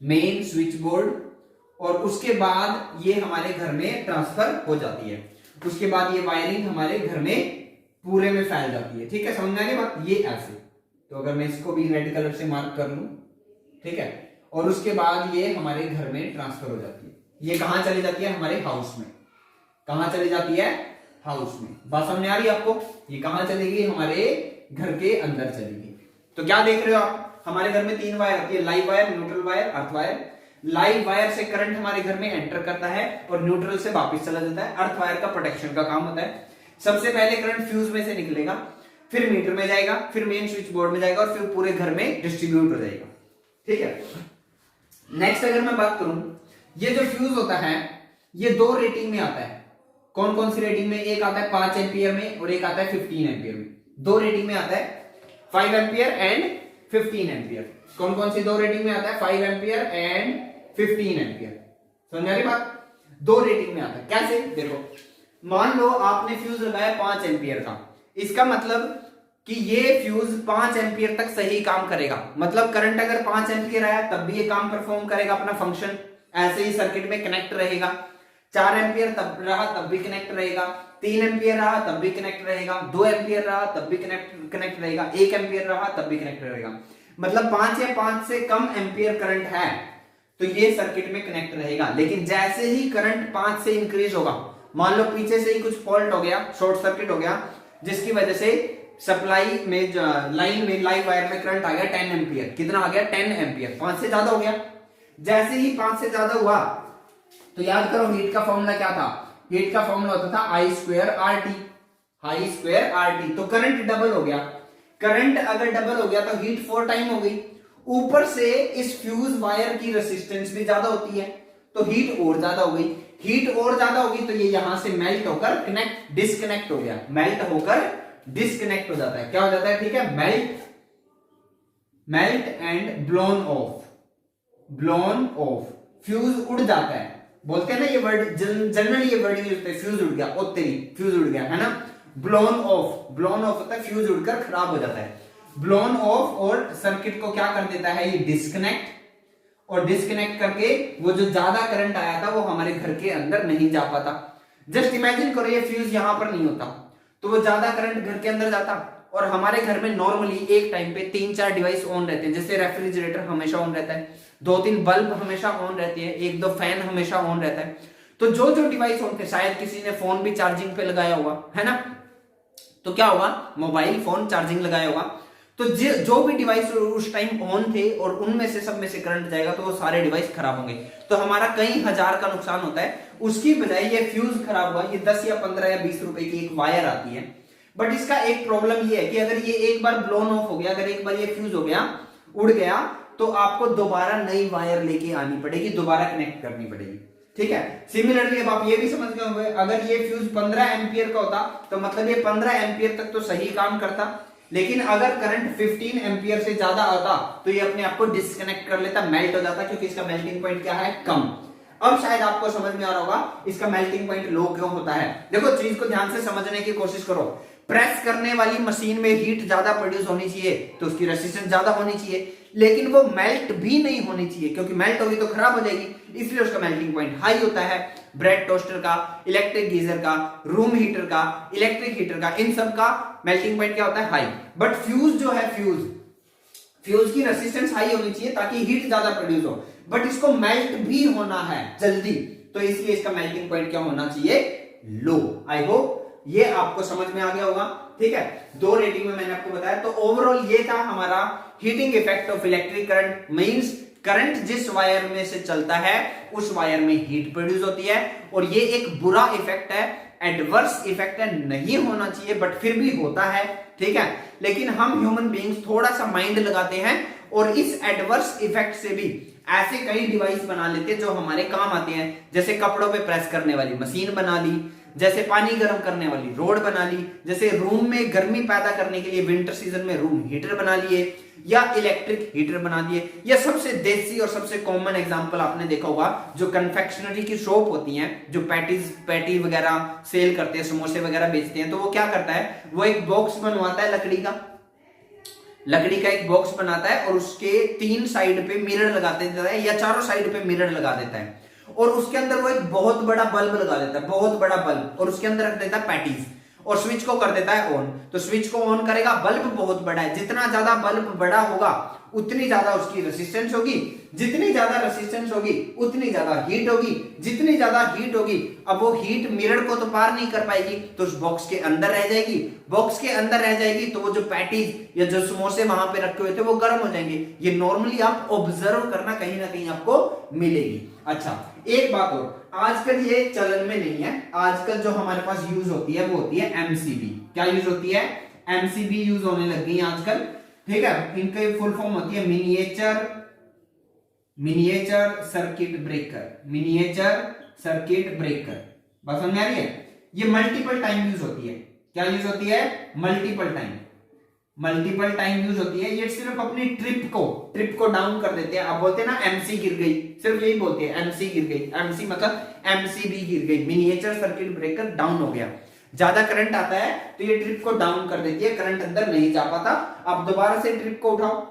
Main switch board. और उसके बाद ये हमारे घर में ट्रांसफर हो जाती है। उसके बाद ये वायरिंग हमारे घर में पूरे में फैल जाती है। ठीक है, समझ में आ गई बात? ये ऐसे, तो अगर मैं इसको भी रेड कलर से मार्क कर लूं, ठीक है, और उसके बाद ये हमारे घर में ट्रांसफर हो जाती है। ये कहां चली जाती है? हमारे हाउस में। कहां चली जाती है? हाउस में। बात समझ आ रही है आपको? ये कहां चलेगी? हमारे घर के अंदर चलेगी। तो क्या देख रहे हो आप? हमारे घर में 3 वायर होती है, live wire, neutral wire, earth wire. Live wire से करंट हमारे घर में एंटर करता है और न्यूट्रल से वापस चला जाता है। अर्थ वायर का प्रोटेक्शन का काम होता है। सबसे पहले करंट फ्यूज में से निकलेगा, फिर मीटर में जाएगा, फिर मेन स्विच बोर्ड में जाएगा और फिर पूरे घर में डिस्ट्रीब्यूट हो जाएगा। ठीक है। नेक्स्ट अगर मैं बात करूं, ये जो फ्यूज होता है ये दो रेटिंग में आता है। कौन कौन सी रेटिंग में? एक आता है 5 एम्पियर में और एक आता है 15 एम्पियर में। दो रेटिंग में आता है 5 एम्पियर एंड 15 एम्पियर। कौन कौन सी दो रेटिंग में आता है? 5 एम्पियर एंड 15 एम्पियर। समझ आ रही बात? दो रेटिंग में आता है। कैसे? देखो, मान लो आपने फ्यूज लगाया 5 एम्पियर का, इसका मतलब कि ये फ्यूज 5 एम्पियर तक सही काम करेगा। मतलब करंट अगर 5 एम्पियर आया तब भी ये काम परफॉर्म करेगा अपना फंक्शन, ऐसे ही सर्किट में कनेक्ट रहेगा। 4 एम्पियर तब रहा तब भी कनेक्ट रहेगा, 3 एम्पियर रहा तब भी कनेक्ट रहेगा, 2 एम्पियर रहा तब भी कनेक्ट रहेगा, 1 एम्पियर रहा तब भी कनेक्ट रहेगा। मतलब 5 या 5 से कम एम्पियर करंट है तो ये सर्किट में कनेक्ट रहेगा। लेकिन जैसे ही करंट 5 से इंक्रीज होगा, मान लो पीछे से ही कुछ फॉल्ट हो गया, शॉर्ट सर्किट हो गया, जिसकी वजह से सप्लाई में लाइन में लाइव वायर में करंट आ गया 10 एम्पियर। कितना आ गया? 10 एम्पियर। 5 से ज्यादा हो गया। जैसे ही 5 से ज्यादा हुआ तो याद करो हीट का फॉर्मूला क्या था? हीट का फॉर्मूला होता था I square RT, I square RT। तो करंट डबल हो गया। करंट अगर डबल हो गया तो हीट 4 टाइम हो गई। ऊपर से इस फ्यूज वायर की रेसिस्टेंस भी ज्यादा होती है तो हीट और ज्यादा हो गई। हीट और ज्यादा होगी तो ये यहां से मेल्ट होकर डिस्कनेक्ट हो गया। मेल्ट होकर डिस्कनेक्ट हो जाता है। क्या हो जाता है? ठीक है, melt and blown of. Blown of, fuse उड़ जाता है। बोलते हैं ना ये वर्ड, जनरली ये वर्ड यूज होता है, फ्यूज उड़ गया, ओ तेरी फ्यूज उड़ गया, है ना। ब्लोन ऑफ, ब्लोन ऑफ होता है फ्यूज उड़कर खराब हो जाता है। ब्लोन ऑफ और सर्किट को क्या कर देता है? ये डिस्कनेक्ट, और डिस्कनेक्ट करके वो जो ज्यादा करंट आया था वो हमारे घर के अंदर नहीं जा पाता। जस्ट इमेजिन करो ये फ्यूज यहां पर नहीं होता तो वो ज्यादा करंट घर के अंदर जाता। और हमारे घर में नॉर्मली एक टाइम पे 3-4 डिवाइस ऑन रहते हैं। जैसे रेफ्रिजरेटर हमेशा ऑन रहता है, 2-3 बल्ब हमेशा ऑन रहती है, 1-2 फैन हमेशा ऑन रहता है। तो जो जो डिवाइस ऑन थे, शायद किसी ने फोन भी चार्जिंग पे लगाया हुआ है ना, तो क्या होगा? मोबाइल फोन चार्जिंग लगाया होगा तो जो भी डिवाइस उस टाइम ऑन थे और उनमें से सब में से करंट जाएगा तो वो सारे डिवाइस खराब होंगे। तो हमारा कई हजार का नुकसान होता है। उसकी बजाय ये फ्यूज खराब हुआ, ये 10 या 15 या 20 रुपए की एक वायर आती है। बट इसका एक प्रॉब्लम ये है कि अगर ये एक बार ब्लोन ऑफ हो गया, अगर एक बार ये फ्यूज हो गया, उड़ गया, तो आपको दोबारा नई वायर लेके आनी पड़ेगी, दोबारा कनेक्ट करनी पड़ेगी। ठीक है। सिमिलरली अब आप ये भी समझ गए होंगे, अगर ये फ्यूज 15 एम्पियर का होता तो मतलब ये 15 एम्पियर तक तो सही काम करता, लेकिन अगर करंट 15 एम्पियर से ज्यादा आता तो ये अपने आप को डिस्कनेक्ट कर लेता, मेल्ट हो जाता, क्योंकि इसका मेल्टिंग पॉइंट क्या है? कम। अब शायद आपको समझ में आ रहा होगा इसका मेल्टिंग पॉइंट लो क्यों होता है। देखो, चीज को ध्यान से समझने की कोशिश करो। प्रेस करने वाली मशीन में हीट ज्यादा प्रोड्यूस होनी चाहिए तो उसकी रेसिस्टेंस ज्यादा होनी चाहिए, लेकिन वो मेल्ट भी नहीं होनी चाहिए, क्योंकि मेल्ट होगी तो खराब हो जाएगी, इसलिए उसका मेल्टिंग पॉइंट हाई होता है। ब्रेड टोस्टर का, इलेक्ट्रिक गीजर का, रूम हीटर का, इलेक्ट्रिक हीटर का, इन सब का मेल्टिंग पॉइंट क्या होता है? हाई। बट फ्यूज जो है, फ्यूज की रेसिस्टेंस हाई होनी चाहिए ताकि हीट ज्यादा प्रोड्यूस हो, बट इसको मेल्ट भी होना है जल्दी, तो इसलिए इसका मेल्टिंग पॉइंट क्या होना चाहिए? लो। आई होप ये आपको समझ में आ गया होगा। ठीक है, दो रेटिंग में मैंने आपको बताया। तो ओवरऑल ये था हमारा heating effect of electric current. Means current जिस वायर में से चलता है उस वायर में हीट प्रोड्यूस होती है, और ये एक बुरा इफेक्ट है, एडवर्स इफेक्ट है, नहीं होना चाहिए बट फिर भी होता है। ठीक है, लेकिन हम ह्यूमन बीइंग्स थोड़ा सा माइंड लगाते हैं और इस एडवर्स इफेक्ट से भी ऐसे कई डिवाइस बना लेते हैं जो हमारे काम आते हैं। जैसे कपड़ों पे प्रेस करने वाली मशीन बना ली, जैसे पानी गर्म करने वाली रोड बना ली, जैसे रूम में गर्मी पैदा करने के लिए विंटर सीजन में रूम हीटर बना लिए, या इलेक्ट्रिक हीटर बना दिए। या सबसे देसी और सबसे कॉमन एग्जांपल आपने देखा होगा, जो कन्फेक्शनरी की शॉप होती हैं, जो पैटी वगैरह सेल करते हैं, समोसे वगैरह बेचते हैं, तो वो क्या करता है? वो एक बॉक्स बनवाता है लकड़ी का एक बॉक्स बनाता है और उसके 3 साइड पे मिरर लगा देता है या चारों साइड पे मिरर लगा देता है, और उसके अंदर वो एक बहुत बड़ा बल्ब लगा देता है, बहुत बड़ा बल्ब, और उसके अंदर रख देता है पैटीज, और स्विच को कर देता है ऑन। तो स्विच को ऑन करेगा, बल्ब बहुत बड़ा है, जितना ज्यादा बल्ब बड़ा होगा उतनी ज्यादा उसकी रेसिस्टेंस होगी, जितनी ज्यादा रेसिस्टेंस होगी उतनी ज्यादा हीट होगी, जितनी ज्यादा हीट होगी अब वो हीट मिरर को तो पार नहीं कर पाएगी, तो उस बॉक्स के अंदर रह जाएगी, बॉक्स के अंदर रह जाएगी तो वो जो पैटीज या जो समोसे वहां पे रखे हुए थे वो गर्म हो जाएंगे। ये नॉर्मली आप ऑब्जर्व करना कहीं ना कहीं आपको मिलेगी। अच्छा एक बात और, आजकल ये चलन में नहीं है, आजकल जो हमारे पास यूज होती है वो होती है एमसीबी। क्या यूज होती है? एमसीबी यूज होने लग गई है आजकल, ठीक है। इनकी फुल फॉर्म होती है miniature circuit breaker, miniature circuit breaker. बात समझ में आ रही है? ये मल्टीपल टाइम यूज होती है। क्या यूज होती है? मल्टीपल टाइम यूज होती है। ये सिर्फ अपनी ट्रिप को डाउन कर देते हैं। अब बोलते हैं ना एमसी गिर गई, सिर्फ यही बोलते हैं एमसी गिर गई, एमसी मतलब एमसीबी गिर गई, मिनिएचर सर्किट ब्रेकर डाउन हो गया। ज्यादा करंट आता है तो ये ट्रिप को डाउन कर देती है, करंट अंदर नहीं जा पाता। अब दोबारा से ट्रिप को उठाओ,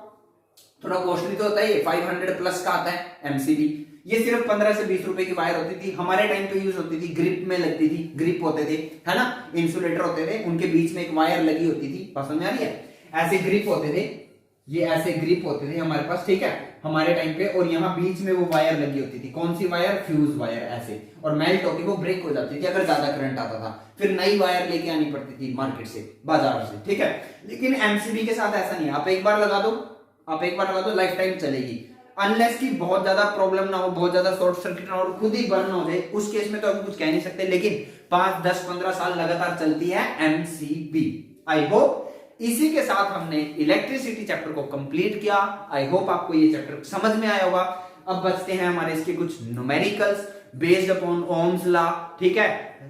थोड़ा कॉस्टली तो होता है, 500 प्लस का आता है एमसीबी। ये सिर्फ 15 से 20 रुपए की वायर होती थी, हमारे टाइम पे यूज होती थी, ग्रिप में लगती थी, ग्रिप होते थे, है ना, इंसुलेटर होते थे, उनके बीच में एक वायर लगी होती थी। समझ में आ रही है? ऐसे ग्रिप होते थे, ये ऐसे ग्रिप होते थे हमारे पास, ठीक है, हमारे टाइम पे। और यहाँ बीच में वो वायर लगी होती थी, कौन सी वायर? फ्यूज वायर, ऐसे, और मेल्ट होकर वो ब्रेक हो जाती थी अगर ज्यादा करंट आता था। फिर नई वायर लेके आनी पड़ती थी मार्केट से, बाजार से, ठीक है। लेकिन एमसीबी के साथ ऐसा नहीं है, आप एक बार लगा दो, लाइफ टाइम चलेगी, अनलेस की बहुत ज्यादा प्रॉब्लम ना हो, बहुत ज्यादा शॉर्ट सर्किट ना हो, खुद ही बर्न हो जाए, उस केस में तो अभी कुछ कह नहीं सकते। लेकिन 5, 10, 15 साल लगातार चलती है एमसीबी। आई होप इसी के साथ हमने इलेक्ट्रिसिटी चैप्टर को कंप्लीट किया। आई होप आपको ये चैप्टर समझ में आया होगा। अब बचते हैं हमारे इसके कुछ numericals based upon Ohm's law, ठीक है,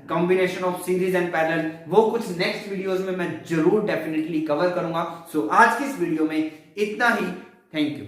combination of series and parallel, वो कुछ नेक्स्ट वीडियोस में मैं जरूर डेफिनेटली कवर करूंगा। सो आज की इस वीडियो में इतना ही। Thank you.